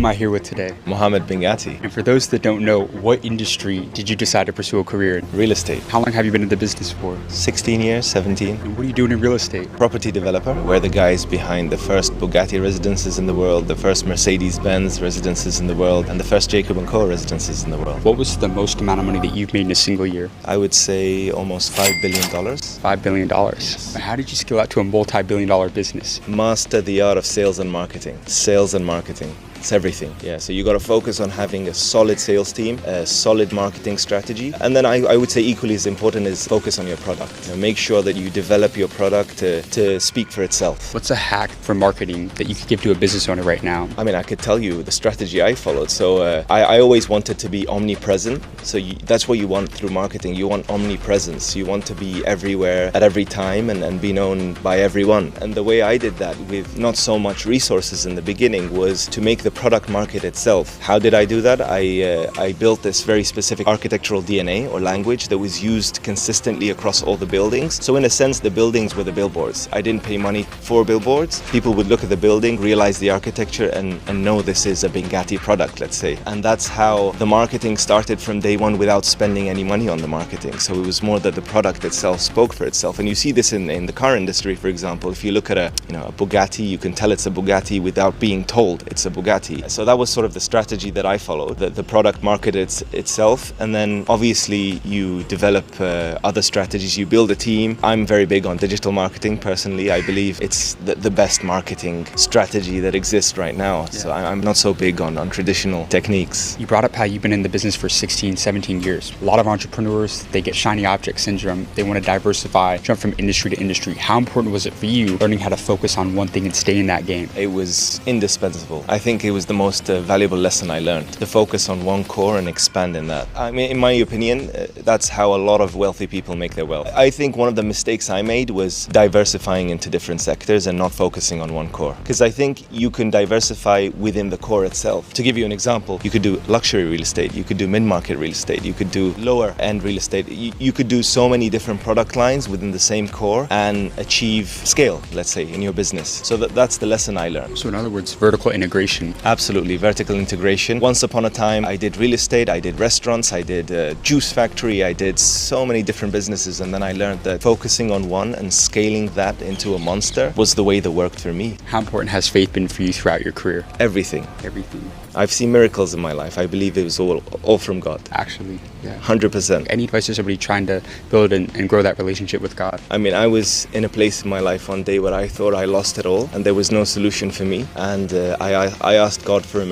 am I here with today? Mohammed Bengati. And for those that don't know, what industry did you decide to pursue a career in? Real estate. How long have you been in the business for? 16 years, 17. And what are you doing in real estate? Property developer. We're the guys behind the first Bugatti residences in the world, the first Mercedes-Benz residences in the world, and the first Jacob & Co residences in the world. What was the most amount of money that you've made in a single year? I would say almost $5 billion. $5 billion. How did you scale out to a multi-billion-dollar business? Master the art of sales and marketing. Sales and marketing. It's everything. Yeah, so you got to focus on having a solid sales team, a solid marketing strategy, and then I would say equally as important is focus on your product. You know, make sure that you develop your product to speak for itself. What's a hack for marketing that you could give to a business owner right now? I mean, I could tell you the strategy I followed. So I always wanted to be omnipresent. So that's what you want through marketing. You want omnipresence. You want to be everywhere at every time and be known by everyone. And the way I did that with not so much resources in the beginning was to make the product market itself. How did I do that? I built this very specific architectural DNA or language that was used consistently across all the buildings. So in a sense, the buildings were the billboards. I didn't pay money for billboards. People would look at the building, realize the architecture and know this is a Bengati product, let's say. And that's how the marketing started from day one without spending any money on the marketing. So it was more that the product itself spoke for itself. And you see this in the car industry, for example. If you look at a Bugatti, you can tell it's a Bugatti without being told it's a Bugatti. So that was sort of the strategy that I followed. The product market itself, and then obviously you develop other strategies. You build a team. I'm very big on digital marketing personally. I believe it's the best marketing strategy that exists right now. Yeah. So I'm not so big on traditional techniques. You brought up how you've been in the business for 16, 17 years. A lot of entrepreneurs, they get shiny object syndrome. They want to diversify, jump from industry to industry. How important was it for you learning how to focus on one thing and stay in that game? It was indispensable. I think it was the most valuable lesson I learned, to focus on one core and expand in that. I mean, in my opinion, that's how a lot of wealthy people make their wealth. I think one of the mistakes I made was diversifying into different sectors and not focusing on one core. Because I think you can diversify within the core itself. To give you an example, you could do luxury real estate, you could do mid-market real estate, you could do lower-end real estate. You could do so many different product lines within the same core and achieve scale, let's say, in your business. So that's the lesson I learned. So in other words, vertical integration. Absolutely, vertical integration. Once upon a time, I did real estate, I did restaurants, I did a juice factory, I did so many different businesses, and then I learned that focusing on one and scaling that into a monster was the way that worked for me. How important has faith been for you throughout your career? Everything. Everything. I've seen miracles in my life. I believe it was all from God. Actually, yeah. 100%. Any advice to somebody trying to build and grow that relationship with God? I mean, I was in a place in my life one day where I thought I lost it all and there was no solution for me. And I asked God for a miracle.